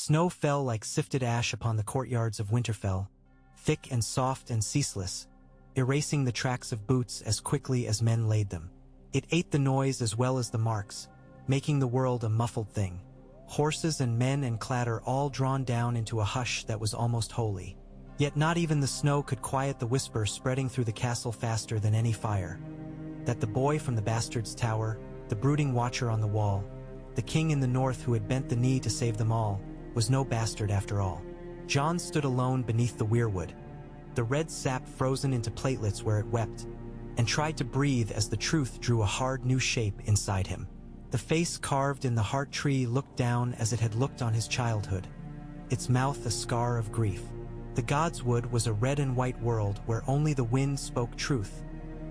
Snow fell like sifted ash upon the courtyards of Winterfell, thick and soft and ceaseless, erasing the tracks of boots as quickly as men laid them. It ate the noise as well as the marks, making the world a muffled thing. Horses and men and clatter all drawn down into a hush that was almost holy. Yet not even the snow could quiet the whisper spreading through the castle faster than any fire. That the boy from the bastard's tower, the brooding watcher on the wall, the king in the north who had bent the knee to save them all, was no bastard after all. Jon stood alone beneath the weirwood, the red sap frozen into platelets where it wept, and tried to breathe as the truth drew a hard new shape inside him. The face carved in the heart tree looked down as it had looked on his childhood, its mouth a scar of grief. The Godswood was a red and white world where only the wind spoke truth,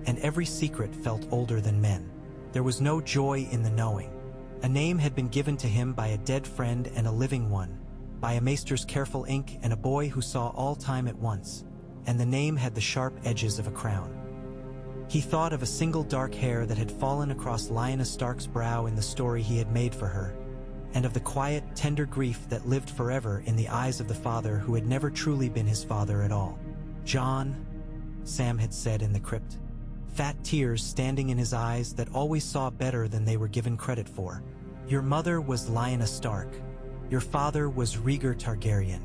and every secret felt older than men. There was no joy in the knowing. A name had been given to him by a dead friend and a living one, by a maester's careful ink and a boy who saw all time at once, and the name had the sharp edges of a crown. He thought of a single dark hair that had fallen across Lyanna Stark's brow in the story he had made for her, and of the quiet, tender grief that lived forever in the eyes of the father who had never truly been his father at all. "Jon," Sam had said in the crypt, fat tears standing in his eyes that always saw better than they were given credit for. "Your mother was Lyanna Stark. Your father was Rhaegar Targaryen.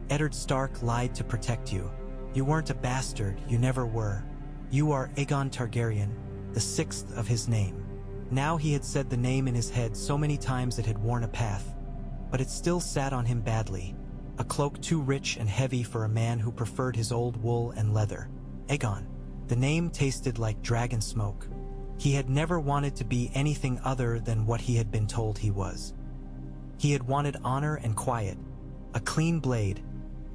Eddard Stark lied to protect you. You weren't a bastard, you never were. You are Aegon Targaryen, the sixth of his name." Now he had said the name in his head so many times it had worn a path, but it still sat on him badly, a cloak too rich and heavy for a man who preferred his old wool and leather. Aegon. The name tasted like dragon smoke. He had never wanted to be anything other than what he had been told he was. He had wanted honor and quiet, a clean blade,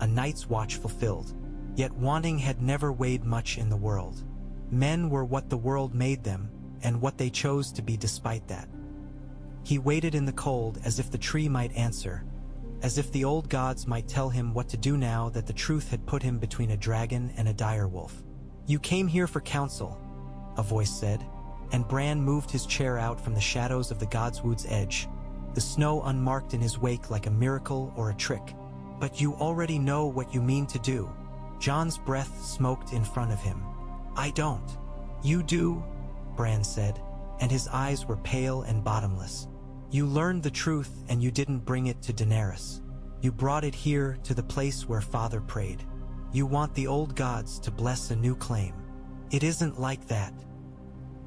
a night's watch fulfilled. Yet wanting had never weighed much in the world. Men were what the world made them, and what they chose to be despite that. He waited in the cold as if the tree might answer, as if the old gods might tell him what to do now that the truth had put him between a dragon and a direwolf. "You came here for counsel," a voice said, and Bran moved his chair out from the shadows of the Godswood's edge, the snow unmarked in his wake like a miracle or a trick. "But you already know what you mean to do." Jon's breath smoked in front of him. "I don't." "You do," Bran said, and his eyes were pale and bottomless. "You learned the truth and you didn't bring it to Daenerys. You brought it here to the place where Father prayed. You want the old gods to bless a new claim. It isn't like that."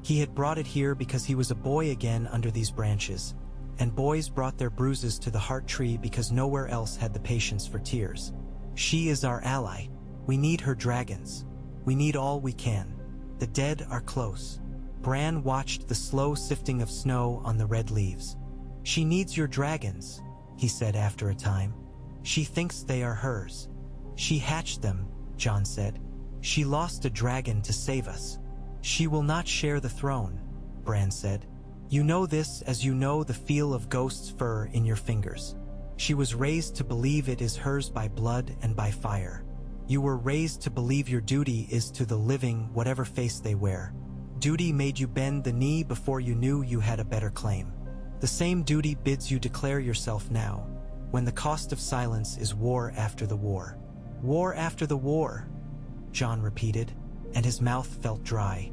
He had brought it here because he was a boy again under these branches, and boys brought their bruises to the heart tree because nowhere else had the patience for tears. "She is our ally. We need her dragons. We need all we can. The dead are close." Bran watched the slow sifting of snow on the red leaves. "She needs your dragons," he said after a time. "She thinks they are hers." "She hatched them," Jon said. "She lost a dragon to save us." "She will not share the throne," Bran said. "You know this as you know the feel of ghost's fur in your fingers. She was raised to believe it is hers by blood and by fire. You were raised to believe your duty is to the living whatever face they wear. Duty made you bend the knee before you knew you had a better claim. The same duty bids you declare yourself now, when the cost of silence is war after the war." "War after the war," Jon repeated, and his mouth felt dry.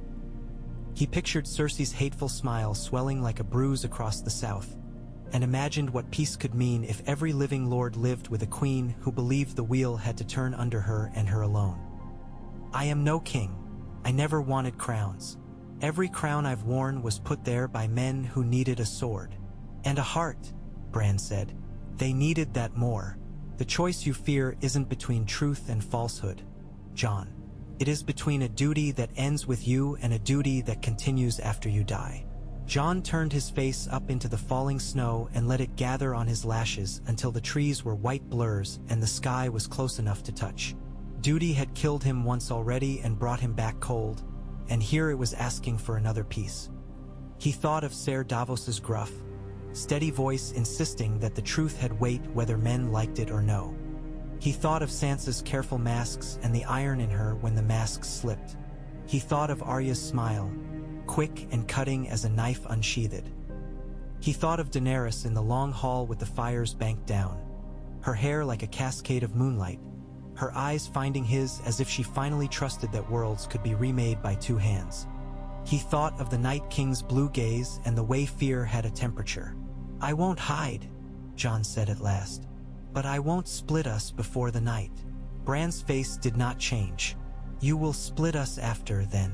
He pictured Cersei's hateful smile swelling like a bruise across the south, and imagined what peace could mean if every living lord lived with a queen who believed the wheel had to turn under her and her alone. "I am no king. I never wanted crowns. Every crown I've worn was put there by men who needed a sword. And a heart," Bran said. "They needed that more. The choice you fear isn't between truth and falsehood, Jon. It is between a duty that ends with you and a duty that continues after you die." Jon turned his face up into the falling snow and let it gather on his lashes until the trees were white blurs and the sky was close enough to touch. Duty had killed him once already and brought him back cold, and here it was asking for another piece. He thought of Ser Davos's gruff, steady voice insisting that the truth had weight whether men liked it or no. He thought of Sansa's careful masks and the iron in her when the masks slipped. He thought of Arya's smile, quick and cutting as a knife unsheathed. He thought of Daenerys in the long hall with the fires banked down, her hair like a cascade of moonlight, her eyes finding his as if she finally trusted that worlds could be remade by two hands. He thought of the Night King's blue gaze and the way fear had a temperature. "I won't hide," Jon said at last. "But I won't split us before the night." Bran's face did not change. "You will split us after, then.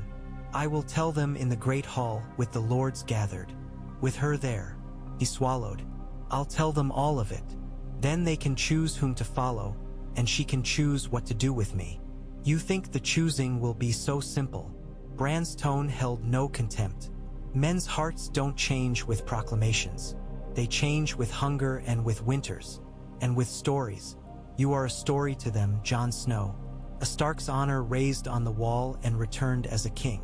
I will tell them in the great hall with the lords gathered. With her there." He swallowed. "I'll tell them all of it. Then they can choose whom to follow, and she can choose what to do with me." "You think the choosing will be so simple?" Bran's tone held no contempt. "Men's hearts don't change with proclamations. They change with hunger and with winters, and with stories. You are a story to them, Jon Snow. A Stark's honor raised on the wall and returned as a king.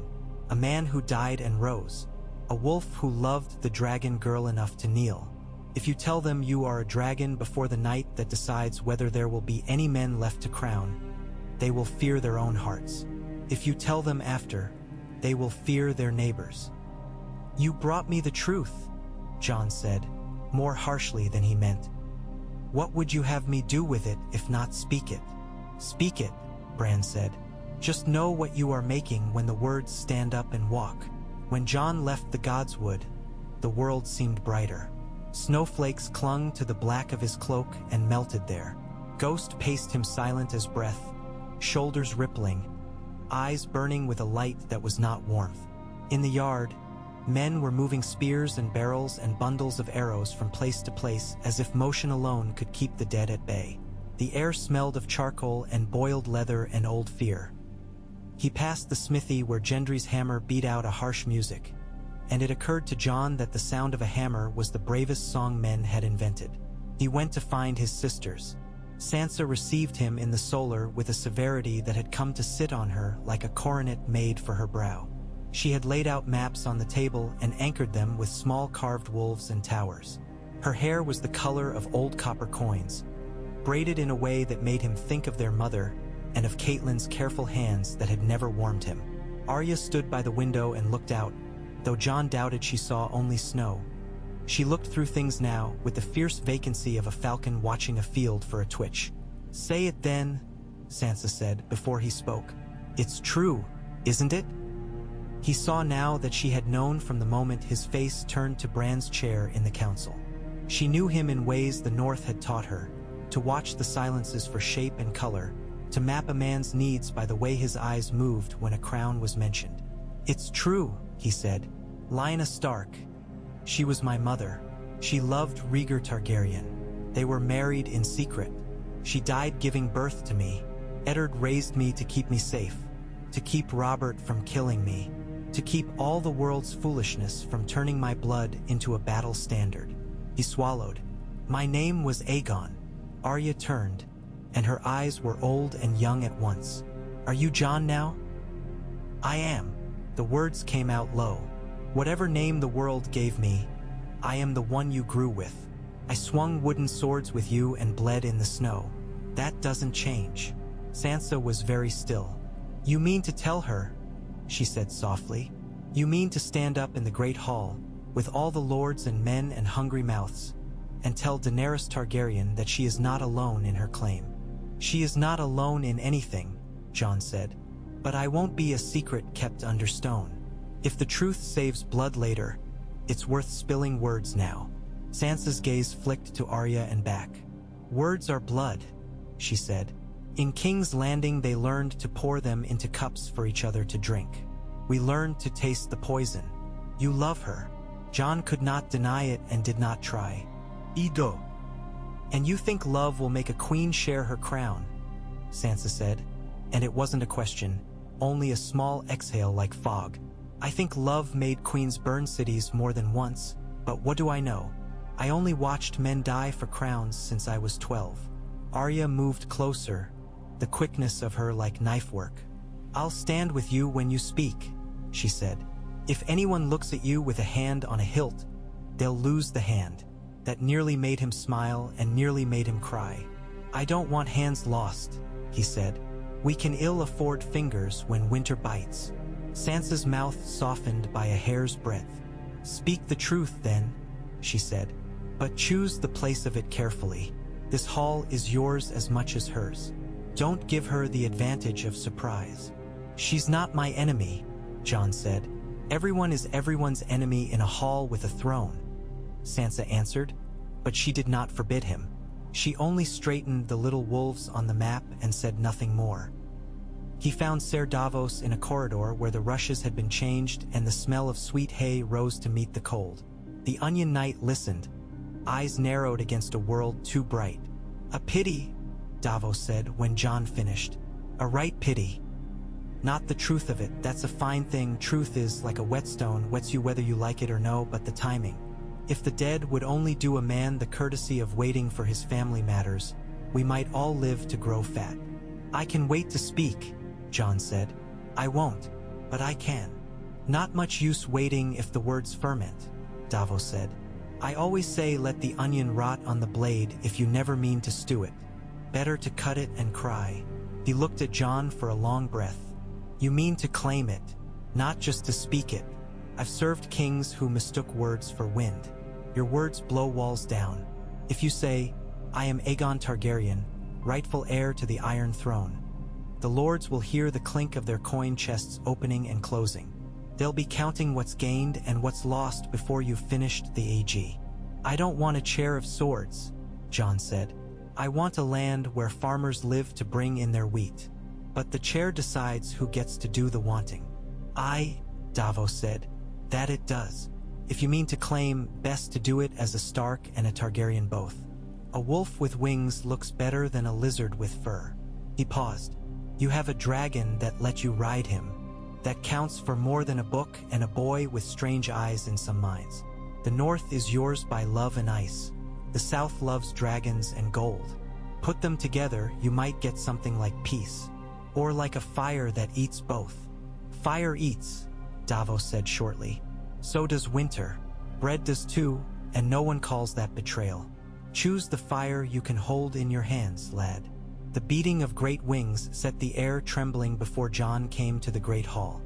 A man who died and rose. A wolf who loved the dragon girl enough to kneel. If you tell them you are a dragon before the night that decides whether there will be any men left to crown, they will fear their own hearts. If you tell them after, they will fear their neighbors." "You brought me the truth," Jon said, more harshly than he meant. "What would you have me do with it if not speak it?" "Speak it," Bran said. "Just know what you are making when the words stand up and walk." When Jon left the Godswood, the world seemed brighter. Snowflakes clung to the black of his cloak and melted there. Ghost paced him silent as breath, shoulders rippling, eyes burning with a light that was not warmth. In the yard, men were moving spears and barrels and bundles of arrows from place to place as if motion alone could keep the dead at bay. The air smelled of charcoal and boiled leather and old fear. He passed the smithy where Gendry's hammer beat out a harsh music, and it occurred to Jon that the sound of a hammer was the bravest song men had invented. He went to find his sisters. Sansa received him in the solar with a severity that had come to sit on her like a coronet made for her brow. She had laid out maps on the table and anchored them with small carved wolves and towers. Her hair was the color of old copper coins, braided in a way that made him think of their mother and of Catelyn's careful hands that had never warmed him. Arya stood by the window and looked out, though Jon doubted she saw only snow. She looked through things now with the fierce vacancy of a falcon watching a field for a twitch. "Say it then," Sansa said before he spoke. "It's true, isn't it?" He saw now that she had known from the moment his face turned to Bran's chair in the council. She knew him in ways the North had taught her, to watch the silences for shape and color, to map a man's needs by the way his eyes moved when a crown was mentioned. "It's true," he said. "Lyanna Stark. She was my mother. She loved Rhaegar Targaryen. They were married in secret. She died giving birth to me. Eddard raised me to keep me safe, to keep Robert from killing me, to keep all the world's foolishness from turning my blood into a battle standard." He swallowed. "My name was Aegon." Arya turned, and her eyes were old and young at once. "Are you Jon now?" "I am." The words came out low. "Whatever name the world gave me, I am the one you grew with. I swung wooden swords with you and bled in the snow. That doesn't change." Sansa was very still. "You mean to tell her," she said softly. "You mean to stand up in the great hall, with all the lords and men and hungry mouths, and tell Daenerys Targaryen that she is not alone in her claim." "She is not alone in anything," Jon said. "But I won't be a secret kept under stone. If the truth saves blood later, it's worth spilling words now." Sansa's gaze flicked to Arya and back. "Words are blood," she said. "In King's Landing they learned to pour them into cups for each other to drink. We learned to taste the poison. You love her." Jon could not deny it and did not try. "Ido." "And you think love will make a queen share her crown," Sansa said, and it wasn't a question, only a small exhale like fog. "I think love made queens burn cities more than once, but what do I know? I only watched men die for crowns since I was 12. Arya moved closer, the quickness of her like knife work. "I'll stand with you when you speak," she said. "If anyone looks at you with a hand on a hilt, they'll lose the hand." That nearly made him smile and nearly made him cry. "I don't want hands lost," he said. "We can ill afford fingers when winter bites." Sansa's mouth softened by a hair's breadth. "Speak the truth, then," she said, "but choose the place of it carefully. This hall is yours as much as hers. Don't give her the advantage of surprise." "She's not my enemy," Jon said. "Everyone is everyone's enemy in a hall with a throne," Sansa answered, but she did not forbid him. She only straightened the little wolves on the map and said nothing more. He found Ser Davos in a corridor where the rushes had been changed and the smell of sweet hay rose to meet the cold. The Onion Knight listened, eyes narrowed against a world too bright. "A pity," Davos said when Jon finished. "A right pity. Not the truth of it, that's a fine thing. Truth is like a whetstone, wets you whether you like it or no, but the timing. If the dead would only do a man the courtesy of waiting for his family matters, we might all live to grow fat." "I can wait to speak," Jon said. "I won't, but I can." "Not much use waiting if the words ferment," Davos said. "I always say let the onion rot on the blade if you never mean to stew it. Better to cut it and cry." He looked at Jon for a long breath. "You mean to claim it, not just to speak it. I've served kings who mistook words for wind. Your words blow walls down. If you say, 'I am Aegon Targaryen, rightful heir to the Iron Throne,' the lords will hear the clink of their coin chests opening and closing. They'll be counting what's gained and what's lost before you've finished the AG. I don't want a chair of swords," Jon said. "I want a land where farmers live to bring in their wheat. But the chair decides who gets to do the wanting." "Aye," Davos said, "that it does. If you mean to claim, best to do it as a Stark and a Targaryen both. A wolf with wings looks better than a lizard with fur." He paused. "You have a dragon that let you ride him. That counts for more than a book and a boy with strange eyes in some minds. The North is yours by love and ice. The South loves dragons and gold. Put them together, you might get something like peace. Or like a fire that eats both." "Fire eats," Davos said shortly. "So does winter. Bread does too, and no one calls that betrayal. Choose the fire you can hold in your hands, lad." The beating of great wings set the air trembling before Jon came to the great hall.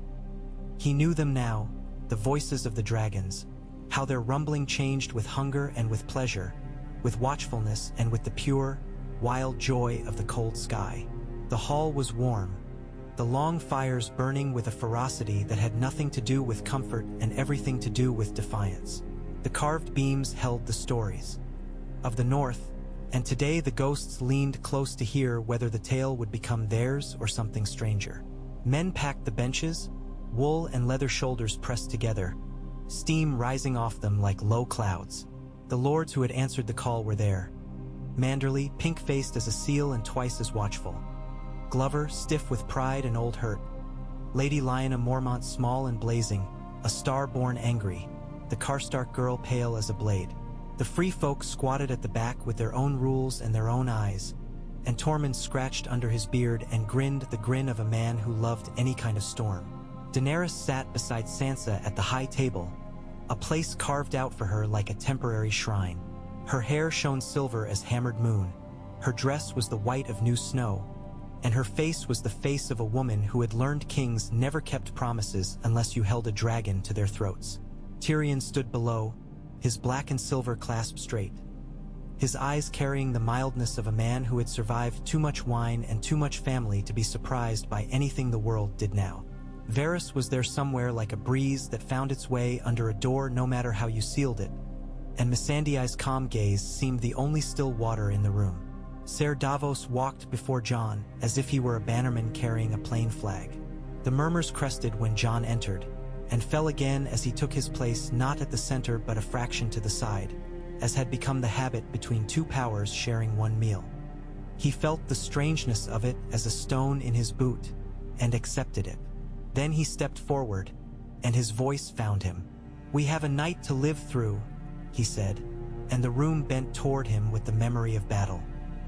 He knew them now, the voices of the dragons, how their rumbling changed with hunger and with pleasure, with watchfulness and with the pure, wild joy of the cold sky. The hall was warm, the long fires burning with a ferocity that had nothing to do with comfort and everything to do with defiance. The carved beams held the stories of the North, and today the ghosts leaned close to hear whether the tale would become theirs or something stranger. Men packed the benches, wool and leather shoulders pressed together, steam rising off them like low clouds. The lords who had answered the call were there. Manderly, pink-faced as a seal and twice as watchful. Glover, stiff with pride and old hurt. Lady Lyanna Mormont, small and blazing, a star born angry. The Karstark girl, pale as a blade. The free folk squatted at the back with their own rules and their own eyes, and Tormund scratched under his beard and grinned the grin of a man who loved any kind of storm. Daenerys sat beside Sansa at the high table, a place carved out for her like a temporary shrine. Her hair shone silver as hammered moon, her dress was the white of new snow, and her face was the face of a woman who had learned kings never kept promises unless you held a dragon to their throats. Tyrion stood below, his black and silver clasp straight, his eyes carrying the mildness of a man who had survived too much wine and too much family to be surprised by anything the world did now. Varys was there somewhere like a breeze that found its way under a door no matter how you sealed it, and Missandei's calm gaze seemed the only still water in the room. Ser Davos walked before Jon as if he were a bannerman carrying a plain flag. The murmurs crested when Jon entered, and fell again as he took his place not at the center but a fraction to the side, as had become the habit between two powers sharing one meal. He felt the strangeness of it as a stone in his boot, and accepted it. Then he stepped forward, and his voice found him. "We have a night to live through," he said, and the room bent toward him with the memory of battle.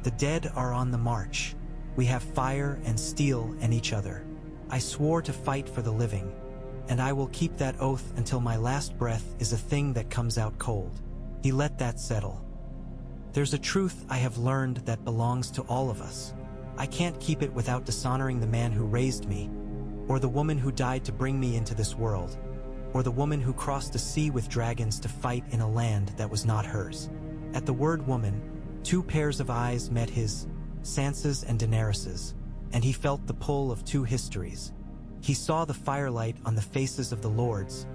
"The dead are on the march. We have fire and steel and each other. I swore to fight for the living, and I will keep that oath until my last breath is a thing that comes out cold." He let that settle. "There's a truth I have learned that belongs to all of us. I can't keep it without dishonoring the man who raised me, or the woman who died to bring me into this world, or the woman who crossed a sea with dragons to fight in a land that was not hers." At the word woman, Two pairs of eyes met his, Sansa's and Daenerys's, and he felt the pull of two histories. He saw the firelight on the faces of the lords,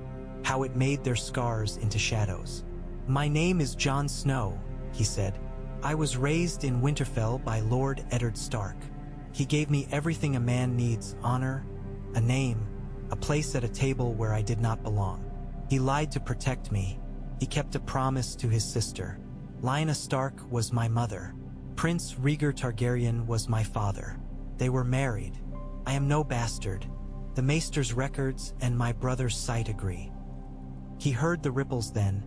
how it made their scars into shadows. "My name is Jon Snow," he said. "I was raised in Winterfell by Lord Eddard Stark. He gave me everything a man needs: honor, a name, a place at a table where I did not belong. He lied to protect me. He kept a promise to his sister. Lyanna Stark was my mother. Prince Rhaegar Targaryen was my father. They were married. I am no bastard. The Maester's records and my brother's sight agree." He heard the ripples then,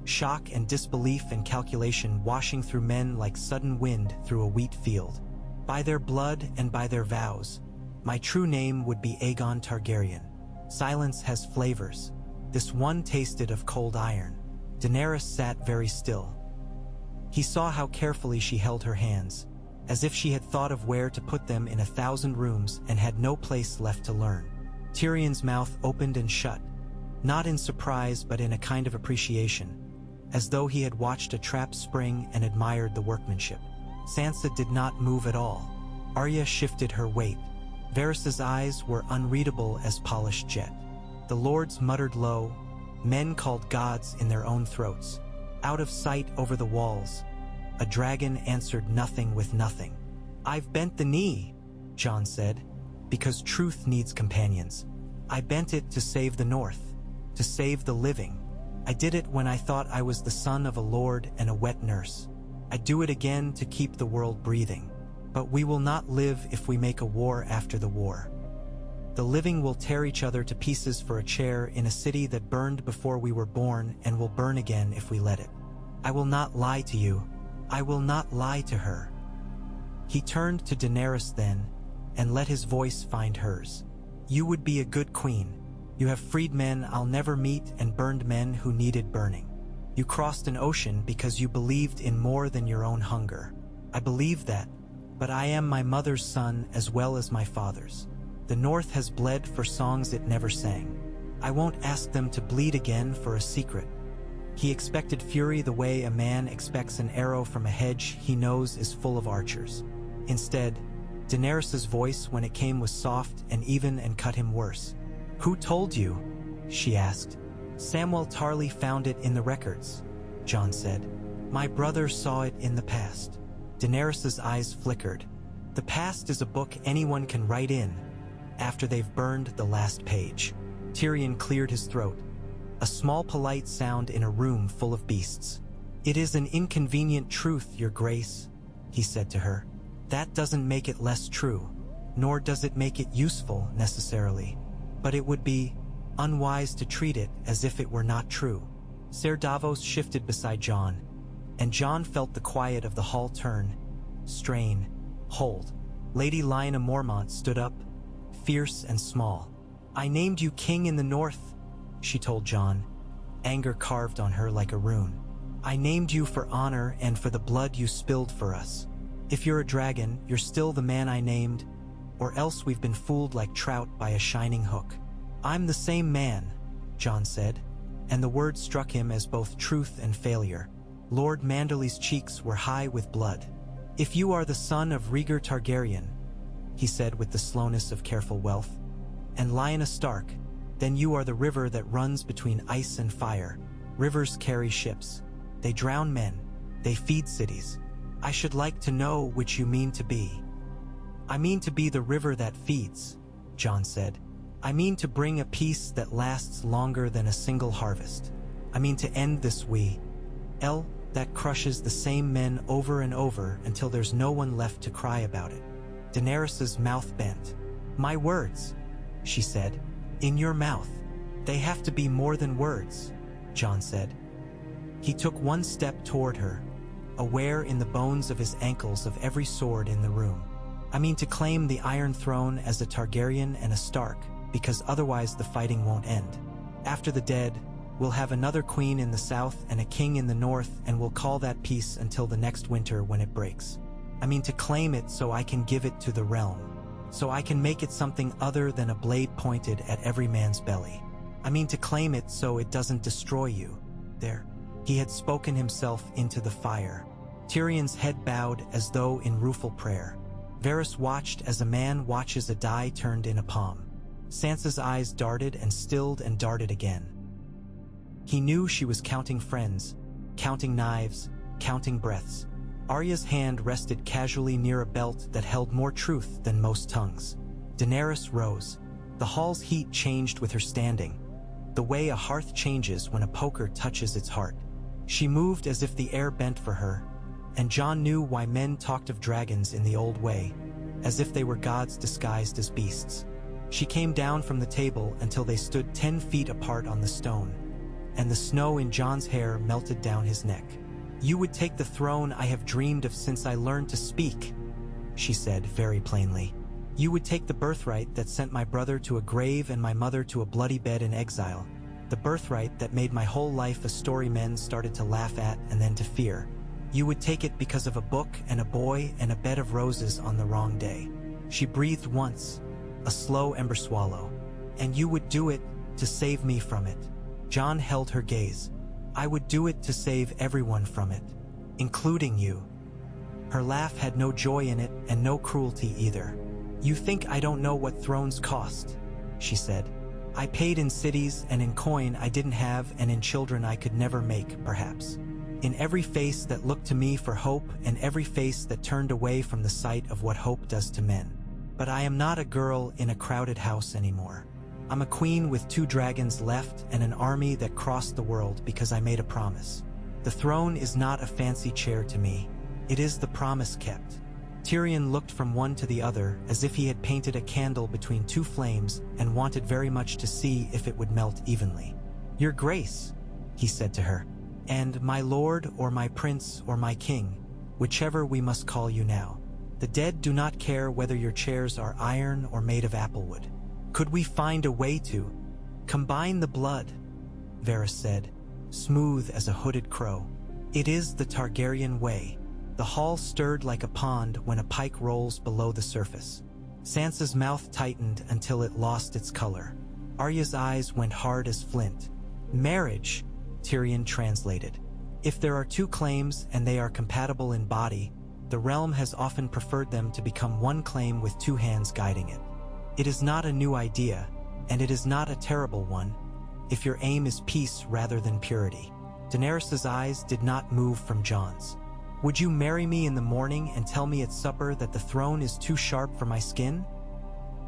shock and disbelief and calculation washing through men like sudden wind through a wheat field. "By their blood and by their vows, my true name would be Aegon Targaryen. Silence has flavors. This one tasted of cold iron." Daenerys sat very still. He saw how carefully she held her hands, as if she had thought of where to put them in 1,000 rooms and had no place left to learn. Tyrion's mouth opened and shut, not in surprise but in a kind of appreciation, as though he had watched a trap spring and admired the workmanship. Sansa did not move at all. Arya shifted her weight. Varys's eyes were unreadable as polished jet. The lords muttered low. Men called gods in their own throats. Out of sight over the walls, a dragon answered nothing with nothing. "I've bent the knee," Jon said, "because truth needs companions. I bent it to save the North, to save the living. I did it when I thought I was the son of a lord and a wet nurse. I do it again to keep the world breathing. But we will not live if we make a war after the war. The living will tear each other to pieces for a chair in a city that burned before we were born and will burn again if we let it. I will not lie to you. I will not lie to her." He turned to Daenerys then, and let his voice find hers. "You would be a good queen. You have freed men I'll never meet and burned men who needed burning. You crossed an ocean because you believed in more than your own hunger. I believe that, but I am my mother's son as well as my father's. The North has bled for songs it never sang. I won't ask them to bleed again for a secret." He expected fury the way a man expects an arrow from a hedge he knows is full of archers. Instead, Daenerys's voice when it came was soft and even and cut him worse. "Who told you?" she asked. "Samwell Tarly found it in the records," Jon said. "My brother saw it in the past." Daenerys's eyes flickered. "The past is a book anyone can write in, after they've burned the last page." Tyrion cleared his throat, a small polite sound in a room full of beasts. "It is an inconvenient truth, Your Grace," he said to her. "That doesn't make it less true, nor does it make it useful necessarily. But it would be unwise to treat it as if it were not true." Ser Davos shifted beside Jon, and Jon felt the quiet of the hall turn, strain, hold. Lady Lyanna Mormont stood up, fierce and small. "I named you king in the North," she told Jon, anger carved on her like a rune. "I named you for honor and for the blood you spilled for us. If you're a dragon, you're still the man I named, or else we've been fooled like trout by a shining hook." "I'm the same man," Jon said, and the word struck him as both truth and failure. Lord Manderly's cheeks were high with blood. "If you are the son of Rhaegar Targaryen," he said with the slowness of careful wealth, "and Lyanna Stark, then you are the river that runs between ice and fire. Rivers carry ships. They drown men. They feed cities. I should like to know which you mean to be." "I mean to be the river that feeds," Jon said. "I mean to bring a peace that lasts longer than a single harvest. I mean to end this we-el that crushes the same men over and over until there's no one left to cry about it." Daenerys's mouth bent. "My words," she said. "In your mouth. They have to be more than words," Jon said. He took one step toward her, aware in the bones of his ankles of every sword in the room. "I mean to claim the Iron Throne as a Targaryen and a Stark, because otherwise the fighting won't end. After the dead, we'll have another queen in the south and a king in the north, and we'll call that peace until the next winter when it breaks. I mean to claim it so I can give it to the realm, so I can make it something other than a blade pointed at every man's belly. I mean to claim it so it doesn't destroy you." There, he had spoken himself into the fire. Tyrion's head bowed as though in rueful prayer. Varys watched as a man watches a die turned in a palm. Sansa's eyes darted and stilled and darted again. He knew she was counting friends, counting knives, counting breaths. Arya's hand rested casually near a belt that held more truth than most tongues. Daenerys rose. The hall's heat changed with her standing, the way a hearth changes when a poker touches its heart. She moved as if the air bent for her, and Jon knew why men talked of dragons in the old way, as if they were gods disguised as beasts. She came down from the table until they stood 10 feet apart on the stone, and the snow in Jon's hair melted down his neck. "You would take the throne I have dreamed of since I learned to speak," she said very plainly. "You would take the birthright that sent my brother to a grave and my mother to a bloody bed in exile, the birthright that made my whole life a story men started to laugh at and then to fear. You would take it because of a book and a boy and a bed of roses on the wrong day." She breathed once, a slow ember swallow. "And you would do it to save me from it." Jon held her gaze. "I would do it to save everyone from it, including you." Her laugh had no joy in it and no cruelty either. "You think I don't know what thrones cost," she said. "I paid in cities and in coin I didn't have and in children I could never make, perhaps. In every face that looked to me for hope and every face that turned away from the sight of what hope does to men. But I am not a girl in a crowded house anymore. I'm a queen with 2 dragons left and an army that crossed the world because I made a promise. The throne is not a fancy chair to me. It is the promise kept." Tyrion looked from one to the other as if he had painted a candle between 2 flames and wanted very much to see if it would melt evenly. "Your Grace," he said to her, "and my lord or my prince or my king, whichever we must call you now. The dead do not care whether your chairs are iron or made of applewood. Could we find a way to combine the blood?" Varys said, smooth as a hooded crow. "It is the Targaryen way." The hall stirred like a pond when a pike rolls below the surface. Sansa's mouth tightened until it lost its color. Arya's eyes went hard as flint. "Marriage," Tyrion translated. "If there are 2 claims and they are compatible in body, the realm has often preferred them to become 1 claim with 2 hands guiding it. It is not a new idea, and it is not a terrible one, if your aim is peace rather than purity." Daenerys' eyes did not move from Jon's. "Would you marry me in the morning and tell me at supper that the throne is too sharp for my skin?"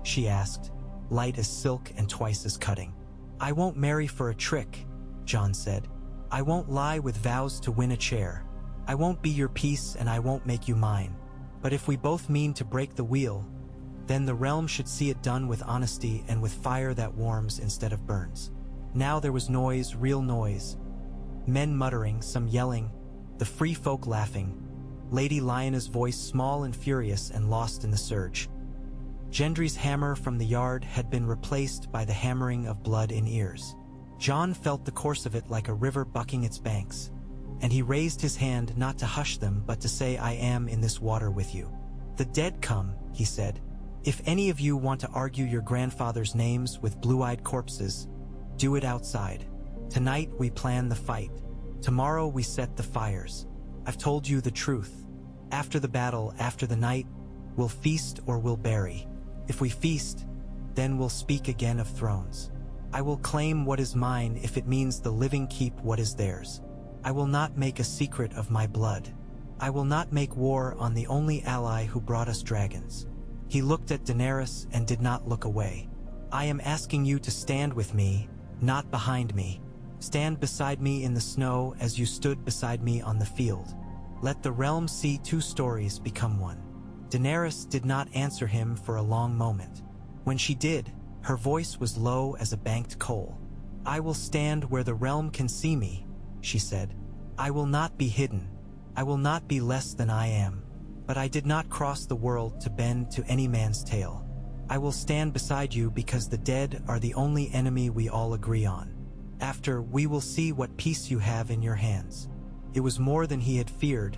she asked, light as silk and twice as cutting. "I won't marry for a trick," Jon said. "I won't lie with vows to win a chair. I won't be your piece and I won't make you mine. But if we both mean to break the wheel, then the realm should see it done with honesty and with fire that warms instead of burns." Now there was noise, real noise. Men muttering, some yelling, the free folk laughing. Lady Lyanna's voice small and furious and lost in the surge. Gendry's hammer from the yard had been replaced by the hammering of blood in ears. Jon felt the course of it like a river bucking its banks, and he raised his hand not to hush them but to say, "I am in this water with you." "The dead come," he said. "If any of you want to argue your grandfather's names with blue-eyed corpses, do it outside. Tonight we plan the fight. Tomorrow we set the fires. I've told you the truth. After the battle, after the night, we'll feast or we'll bury. If we feast, then we'll speak again of thrones. I will claim what is mine if it means the living keep what is theirs. I will not make a secret of my blood. I will not make war on the only ally who brought us dragons." He looked at Daenerys and did not look away. "I am asking you to stand with me, not behind me. Stand beside me in the snow as you stood beside me on the field. Let the realm see 2 stories become 1. Daenerys did not answer him for a long moment. When she did, her voice was low as a banked coal. "I will stand where the realm can see me," she said. "I will not be hidden. I will not be less than I am. But I did not cross the world to bend to any man's tale. I will stand beside you because the dead are the only enemy we all agree on. After, we will see what peace you have in your hands." It was more than he had feared,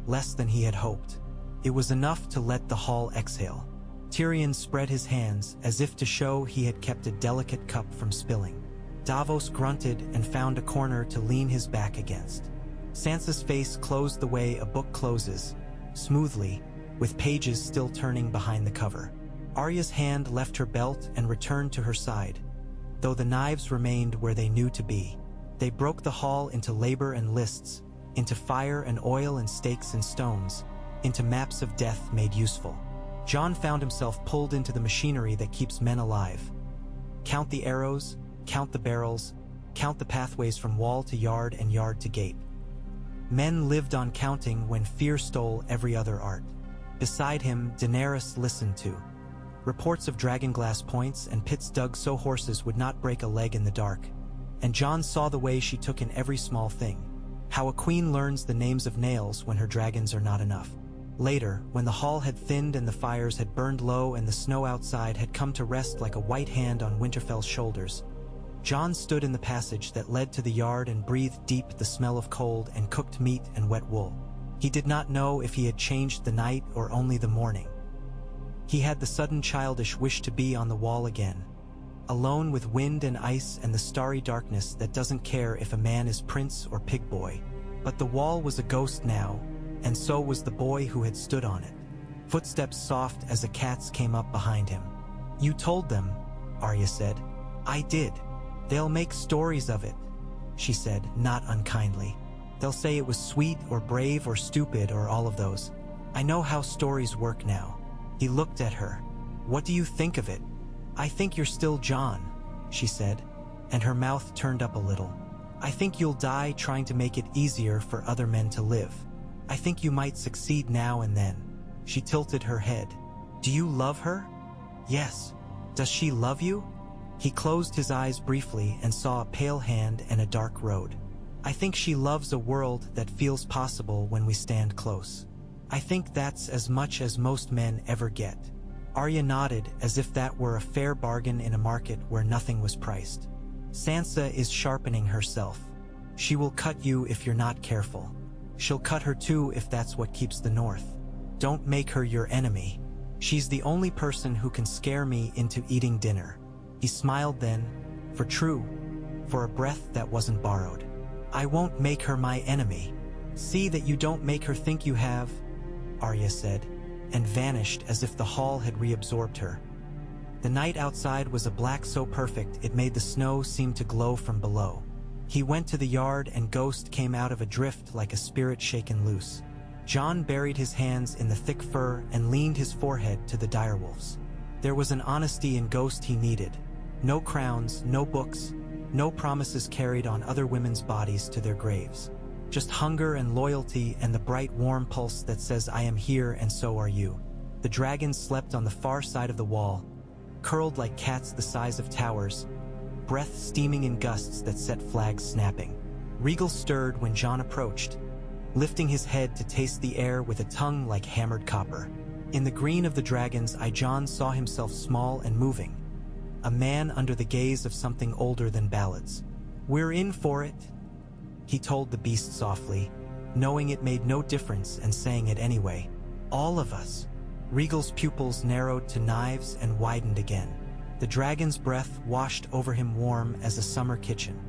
less than he had hoped. It was enough to let the hall exhale. Tyrion spread his hands as if to show he had kept a delicate cup from spilling. Davos grunted and found a corner to lean his back against. Sansa's face closed the way a book closes, smoothly, with pages still turning behind the cover. Arya's hand left her belt and returned to her side, though the knives remained where they knew to be. They broke the hall into labor and lists, into fire and oil and stakes and stones, into maps of death made useful. Jon found himself pulled into the machinery that keeps men alive. Count the arrows, count the barrels, count the pathways from wall to yard and yard to gate. Men lived on counting when fear stole every other art. Beside him, Daenerys listened to reports of dragonglass points and pits dug so horses would not break a leg in the dark. And Jon saw the way she took in every small thing, how a queen learns the names of nails when her dragons are not enough. Later, when the hall had thinned and the fires had burned low and the snow outside had come to rest like a white hand on Winterfell's shoulders, Jon stood in the passage that led to the yard and breathed deep the smell of cold and cooked meat and wet wool. He did not know if he had changed the night or only the morning. He had the sudden childish wish to be on the wall again, alone with wind and ice and the starry darkness that doesn't care if a man is prince or pig boy. But the wall was a ghost now, and so was the boy who had stood on it. Footsteps soft as a cat's came up behind him. "You told them," Arya said. "I did. They'll make stories of it," she said, not unkindly. "They'll say it was sweet or brave or stupid or all of those. I know how stories work now." He looked at her. "What do you think of it?" "I think you're still Jon," she said, and her mouth turned up a little. "I think you'll die trying to make it easier for other men to live. I think you might succeed now and then." She tilted her head. "Do you love her?" "Yes." "Does she love you?" He closed his eyes briefly and saw a pale hand and a dark road. "I think she loves a world that feels possible when we stand close. I think that's as much as most men ever get." Arya nodded as if that were a fair bargain in a market where nothing was priced. "Sansa is sharpening herself. She will cut you if you're not careful. She'll cut her too if that's what keeps the North. Don't make her your enemy. She's the only person who can scare me into eating dinner." He smiled then, for true, for a breath that wasn't borrowed. "I won't make her my enemy. See that you don't make her think you have," Arya said, and vanished as if the hall had reabsorbed her. The night outside was a black so perfect it made the snow seem to glow from below. He went to the yard and Ghost came out of a drift like a spirit shaken loose. Jon buried his hands in the thick fur and leaned his forehead to the direwolves. There was an honesty in Ghost he needed. No crowns, no books, no promises carried on other women's bodies to their graves. Just hunger and loyalty and the bright warm pulse that says I am here and so are you. The dragons slept on the far side of the wall, curled like cats the size of towers, breath steaming in gusts that set flags snapping. Rhaegal stirred when Jon approached, lifting his head to taste the air with a tongue like hammered copper. In the green of the dragon's eye Jon saw himself small and moving, a man under the gaze of something older than ballads. "We're in for it," he told the beast softly, knowing it made no difference and saying it anyway. "All of us." Rhaegal's pupils narrowed to knives and widened again. The dragon's breath washed over him warm as a summer kitchen.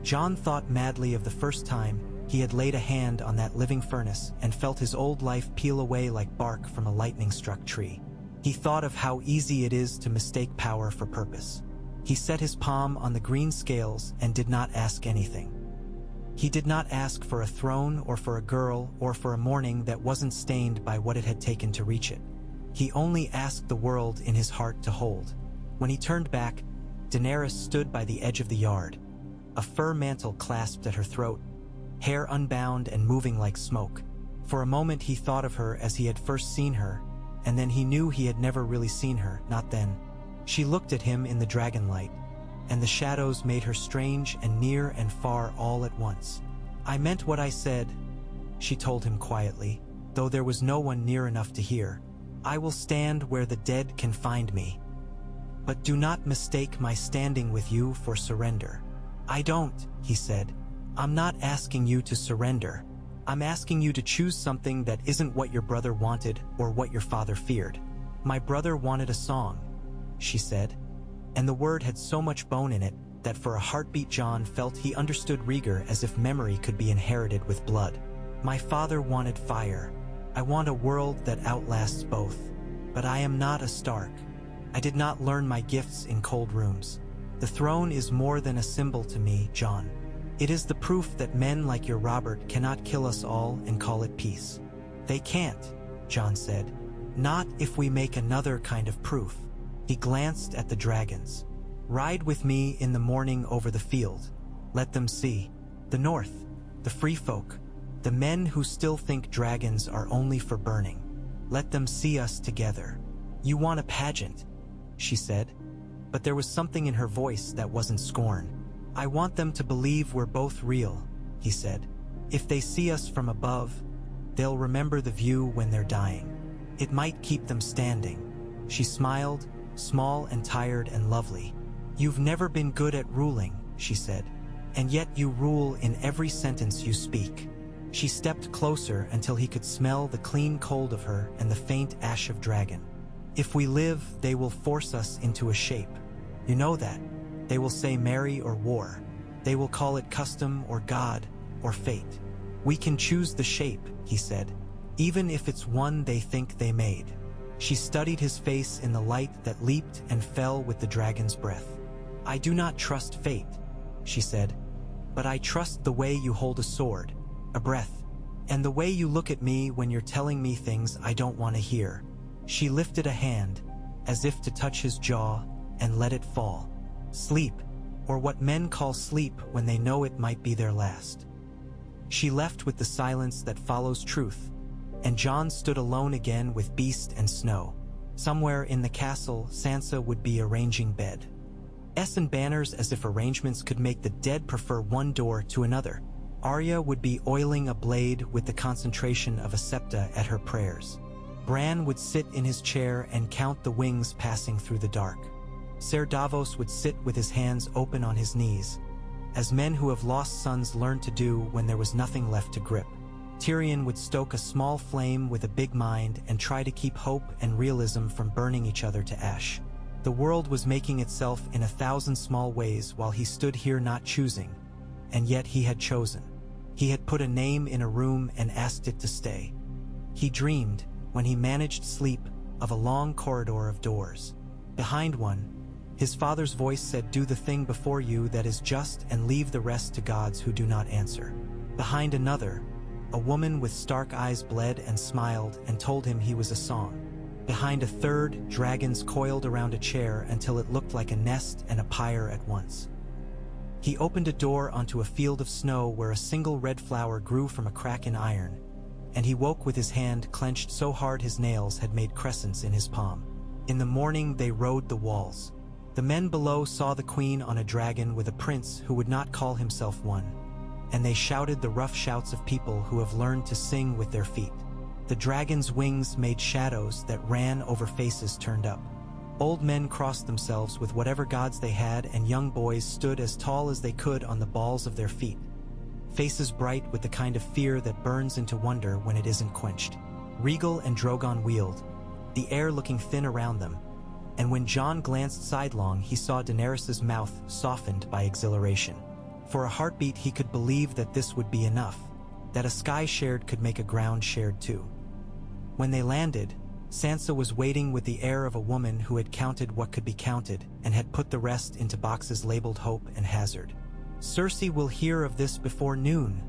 Jon thought madly of the first time he had laid a hand on that living furnace and felt his old life peel away like bark from a lightning-struck tree. He thought of how easy it is to mistake power for purpose. He set his palm on the green scales and did not ask anything. He did not ask for a throne or for a girl or for a morning that wasn't stained by what it had taken to reach it. He only asked the world in his heart to hold. When he turned back, Daenerys stood by the edge of the yard, a fur mantle clasped at her throat, hair unbound and moving like smoke. For a moment he thought of her as he had first seen her, and then he knew he had never really seen her, not then. She looked at him in the dragonlight, and the shadows made her strange and near and far all at once. "I meant what I said," she told him quietly, though there was no one near enough to hear. "I will stand where the dead can find me. But do not mistake my standing with you for surrender." "I don't," he said. "I'm not asking you to surrender. I'm asking you to choose something that isn't what your brother wanted or what your father feared." "My brother wanted a song," she said, and the word had so much bone in it that for a heartbeat Jon felt he understood Rhaegar as if memory could be inherited with blood. My father wanted fire. I want a world that outlasts both. But I am not a Stark. I did not learn my gifts in cold rooms. The throne is more than a symbol to me, Jon. It is the proof that men like your Robert cannot kill us all and call it peace. They can't, Jon said. Not if we make another kind of proof. He glanced at the dragons. Ride with me in the morning over the field. Let them see. The North, the free folk, the men who still think dragons are only for burning. Let them see us together. You want a pageant, she said. But there was something in her voice that wasn't scorn. I want them to believe we're both real, he said. If they see us from above, they'll remember the view when they're dying. It might keep them standing. She smiled, small and tired and lovely. You've never been good at ruling, she said, and yet you rule in every sentence you speak. She stepped closer until he could smell the clean cold of her and the faint ash of dragon. If we live, they will force us into a shape. You know that. They will say marry or war. They will call it custom or God or fate. We can choose the shape, he said, even if it's one they think they made. She studied his face in the light that leaped and fell with the dragon's breath. I do not trust fate, she said, but I trust the way you hold a sword, a breath, and the way you look at me when you're telling me things I don't want to hear. She lifted a hand, as if to touch his jaw, and let it fall. Sleep, or what men call sleep when they know it might be their last. She left with the silence that follows truth, and Jon stood alone again with beast and snow. Somewhere in the castle, Sansa would be arranging bed. And banners as if arrangements could make the dead prefer one door to another. Arya would be oiling a blade with the concentration of a septa at her prayers. Bran would sit in his chair and count the wings passing through the dark. Ser Davos would sit with his hands open on his knees, as men who have lost sons learned to do when there was nothing left to grip. Tyrion would stoke a small flame with a big mind and try to keep hope and realism from burning each other to ash. The world was making itself in 1,000 small ways while he stood here not choosing, and yet he had chosen. He had put a name in a room and asked it to stay. He dreamed, when he managed sleep, of a long corridor of doors. Behind one, his father's voice said, "Do the thing before you that is just and leave the rest to gods who do not answer." Behind another, a woman with stark eyes bled and smiled and told him he was a song. Behind a third, dragons coiled around a chair until it looked like a nest and a pyre at once. He opened a door onto a field of snow where a single red flower grew from a crack in iron, and he woke with his hand clenched so hard his nails had made crescents in his palm. In the morning they rode the walls. The men below saw the queen on a dragon with a prince who would not call himself one, and they shouted the rough shouts of people who have learned to sing with their feet. The dragon's wings made shadows that ran over faces turned up. Old men crossed themselves with whatever gods they had, and young boys stood as tall as they could on the balls of their feet. Faces bright with the kind of fear that burns into wonder when it isn't quenched. Rhaegal and Drogon wheeled, the air looking thin around them, and when Jon glanced sidelong he saw Daenerys's mouth softened by exhilaration. For a heartbeat he could believe that this would be enough, that a sky shared could make a ground shared too. When they landed, Sansa was waiting with the air of a woman who had counted what could be counted and had put the rest into boxes labeled hope and hazard. "Cersei will hear of this before noon,"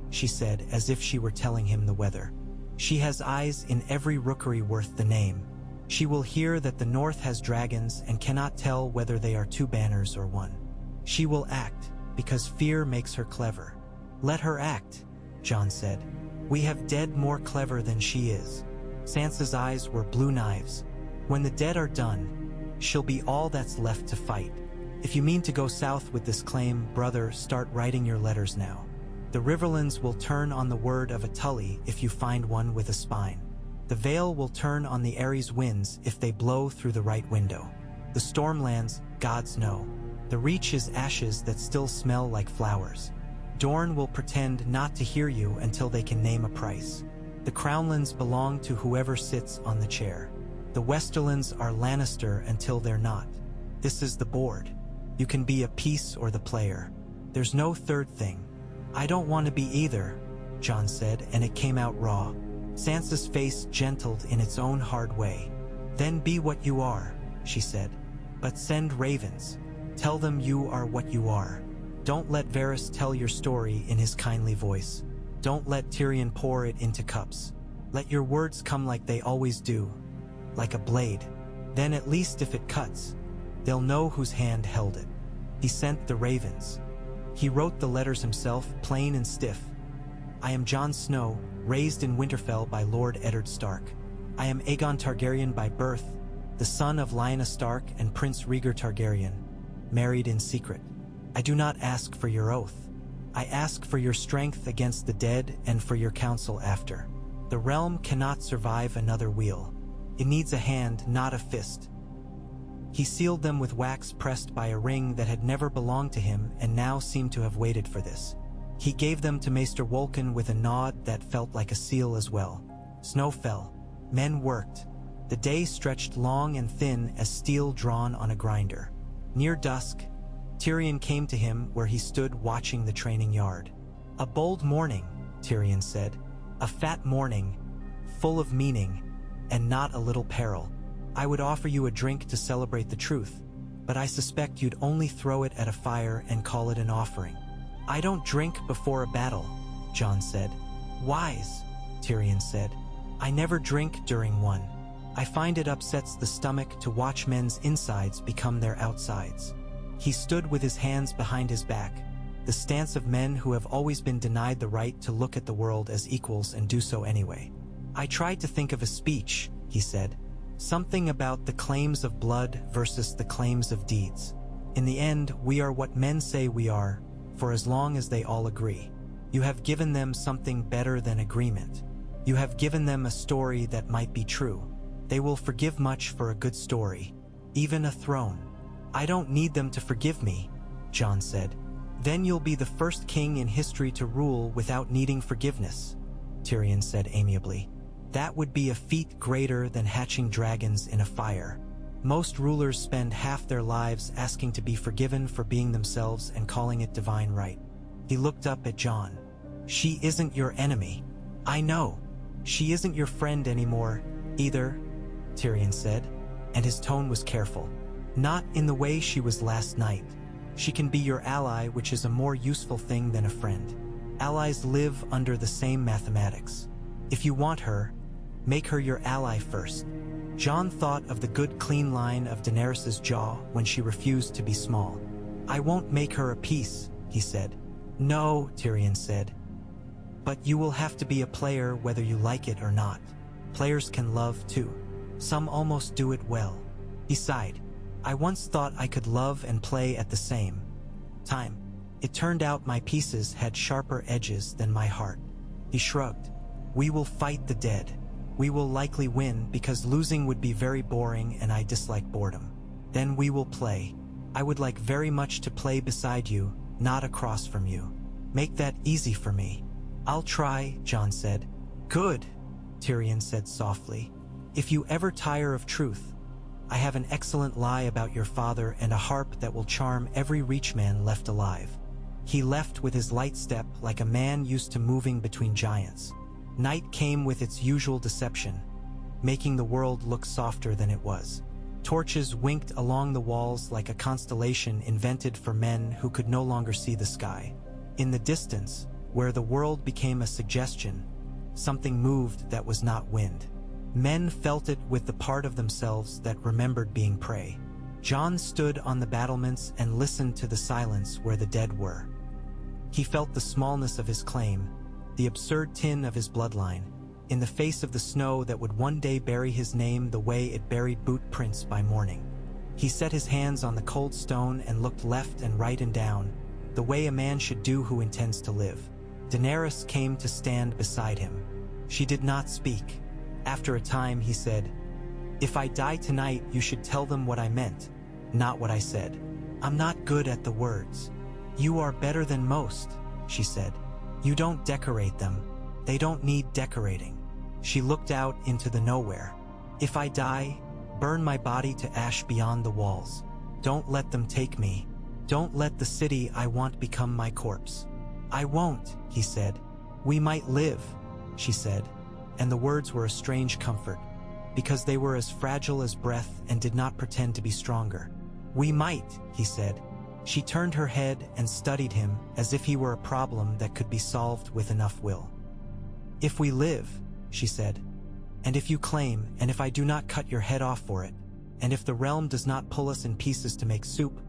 she said, as if she were telling him the weather. "She has eyes in every rookery worth the name. She will hear that the North has dragons and cannot tell whether they are two banners or one. She will act, because fear makes her clever." "Let her act," Jon said. "We have dead more clever than she is." Sansa's eyes were blue knives. "When the dead are done, she'll be all that's left to fight. If you mean to go south with this claim, brother, start writing your letters now. The Riverlands will turn on the word of a Tully if you find one with a spine. The Vale will turn on the Ares winds if they blow through the right window. The Stormlands, gods know. The Reach is ashes that still smell like flowers. Dorne will pretend not to hear you until they can name a price. The Crownlands belong to whoever sits on the chair. The Westerlands are Lannister until they're not. This is the board. You can be a piece or the player. There's no third thing. I don't want to be either, Jon said, and it came out raw. Sansa's face gentled in its own hard way. Then be what you are, she said. But send ravens. Tell them you are what you are. Don't let Varys tell your story in his kindly voice. Don't let Tyrion pour it into cups. Let your words come like they always do, like a blade. Then at least if it cuts, they'll know whose hand held it. He sent the ravens. He wrote the letters himself, plain and stiff. I am Jon Snow, raised in Winterfell by Lord Eddard Stark. I am Aegon Targaryen by birth, the son of Lyanna Stark and Prince Rhaegar Targaryen, married in secret. I do not ask for your oath. I ask for your strength against the dead and for your counsel after. The realm cannot survive another wheel. It needs a hand, not a fist. He sealed them with wax pressed by a ring that had never belonged to him and now seemed to have waited for this. He gave them to Maester Wolkan with a nod that felt like a seal as well. Snow fell. Men worked. The day stretched long and thin as steel drawn on a grinder. Near dusk, Tyrion came to him where he stood watching the training yard. A bold morning, Tyrion said. A fat morning, full of meaning, and not a little peril. I would offer you a drink to celebrate the truth, but I suspect you'd only throw it at a fire and call it an offering. I don't drink before a battle, Jon said. Wise, Tyrion said. I never drink during one. I find it upsets the stomach to watch men's insides become their outsides. He stood with his hands behind his back, the stance of men who have always been denied the right to look at the world as equals and do so anyway. I tried to think of a speech, he said. Something about the claims of blood versus the claims of deeds. In the end, we are what men say we are, for as long as they all agree. You have given them something better than agreement. You have given them a story that might be true. They will forgive much for a good story, even a throne. I don't need them to forgive me, Jon said. Then you'll be the first king in history to rule without needing forgiveness, Tyrion said amiably. That would be a feat greater than hatching dragons in a fire. Most rulers spend half their lives asking to be forgiven for being themselves and calling it divine right. He looked up at Jon. She isn't your enemy. I know. She isn't your friend anymore, either, Tyrion said, and his tone was careful. Not in the way she was last night. She can be your ally, which is a more useful thing than a friend. Allies live under the same mathematics. If you want her, make her your ally first. Jon thought of the good clean line of Daenerys' jaw when she refused to be small. I won't make her a piece, he said. No, Tyrion said. But you will have to be a player whether you like it or not. Players can love too. Some almost do it well. He sighed. I once thought I could love and play at the same time. It turned out my pieces had sharper edges than my heart. He shrugged. We will fight the dead. We will likely win because losing would be very boring and I dislike boredom. Then we will play. I would like very much to play beside you, not across from you. Make that easy for me. I'll try, Jon said. Good, Tyrion said softly. If you ever tire of truth, I have an excellent lie about your father and a harp that will charm every reachman left alive. He left with his light step like a man used to moving between giants. Night came with its usual deception, making the world look softer than it was. Torches winked along the walls like a constellation invented for men who could no longer see the sky. In the distance, where the world became a suggestion, something moved that was not wind. Men felt it with the part of themselves that remembered being prey. Jon stood on the battlements and listened to the silence where the dead were. He felt the smallness of his claim, the absurd tin of his bloodline, in the face of the snow that would one day bury his name the way it buried boot prints by morning. He set his hands on the cold stone and looked left and right and down, the way a man should do who intends to live. Daenerys came to stand beside him. She did not speak. After a time, he said, If I die tonight, you should tell them what I meant, not what I said. I'm not good at the words. You are better than most, she said. You don't decorate them. They don't need decorating. She looked out into the nowhere. If I die, burn my body to ash beyond the walls. Don't let them take me. Don't let the city I want become my corpse." "I won't," he said. "We might live," she said, and the words were a strange comfort, because they were as fragile as breath and did not pretend to be stronger. "We might," he said. She turned her head and studied him as if he were a problem that could be solved with enough will. "If we live," she said, "and if you claim, and if I do not cut your head off for it, and if the realm does not pull us in pieces to make soup,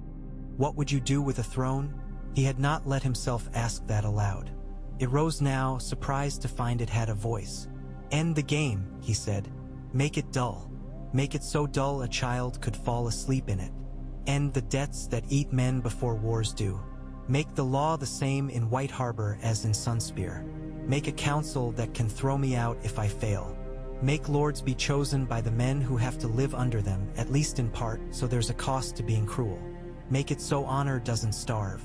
what would you do with a throne?" He had not let himself ask that aloud. It rose now, surprised to find it had a voice. "End the game," he said. "Make it dull. Make it so dull a child could fall asleep in it. End the debts that eat men before wars do. Make the law the same in White Harbor as in Sunspear. Make a council that can throw me out if I fail. Make lords be chosen by the men who have to live under them, at least in part, so there's a cost to being cruel. Make it so honor doesn't starve.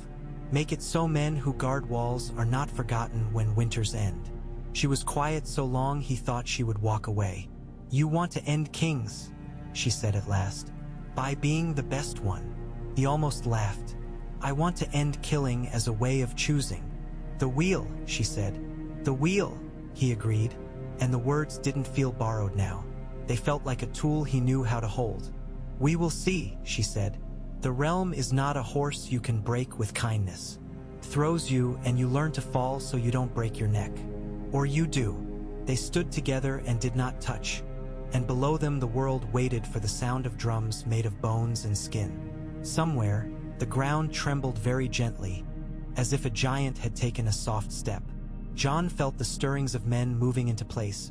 Make it so men who guard walls are not forgotten when winters end." She was quiet so long he thought she would walk away. "You want to end kings," she said at last. "By being the best one." He almost laughed. "I want to end killing as a way of choosing." "The wheel," she said. "The wheel," he agreed, and the words didn't feel borrowed now. They felt like a tool he knew how to hold. "We will see," she said. "The realm is not a horse you can break with kindness. Throws you and you learn to fall so you don't break your neck. Or you do." They stood together and did not touch, and below them the world waited for the sound of drums made of bones and skin. Somewhere, the ground trembled very gently, as if a giant had taken a soft step. Jon felt the stirrings of men moving into place,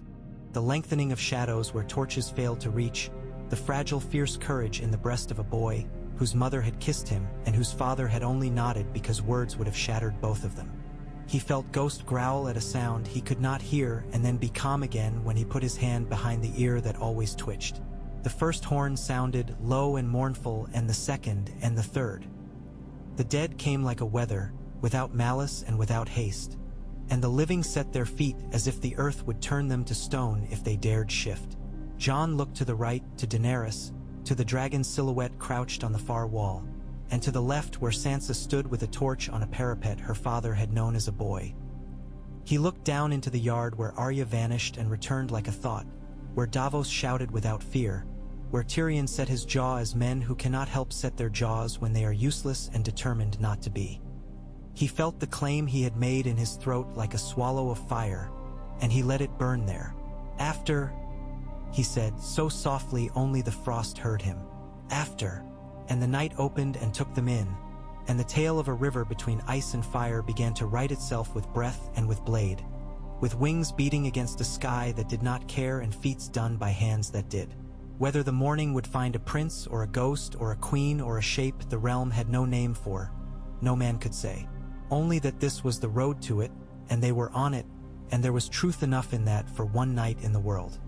the lengthening of shadows where torches failed to reach, the fragile, fierce courage in the breast of a boy whose mother had kissed him and whose father had only nodded because words would have shattered both of them. He felt Ghost growl at a sound he could not hear and then be calm again when he put his hand behind the ear that always twitched. The first horn sounded low and mournful, and the second and the third. The dead came like a wether, without malice and without haste, and the living set their feet as if the earth would turn them to stone if they dared shift. Jon looked to the right, to Daenerys, to the dragon's silhouette crouched on the far wall, and to the left where Sansa stood with a torch on a parapet her father had known as a boy. He looked down into the yard where Arya vanished and returned like a thought, where Davos shouted without fear, where Tyrion set his jaw as men who cannot help set their jaws when they are useless and determined not to be. He felt the claim he had made in his throat like a swallow of fire, and he let it burn there. "After," he said, so softly only the frost heard him. "After." And the night opened and took them in, and the tale of a river between ice and fire began to right itself with breath and with blade, with wings beating against a sky that did not care and feats done by hands that did. Whether the morning would find a prince or a ghost or a queen or a shape the realm had no name for, no man could say. Only that this was the road to it, and they were on it, and there was truth enough in that for one night in the world.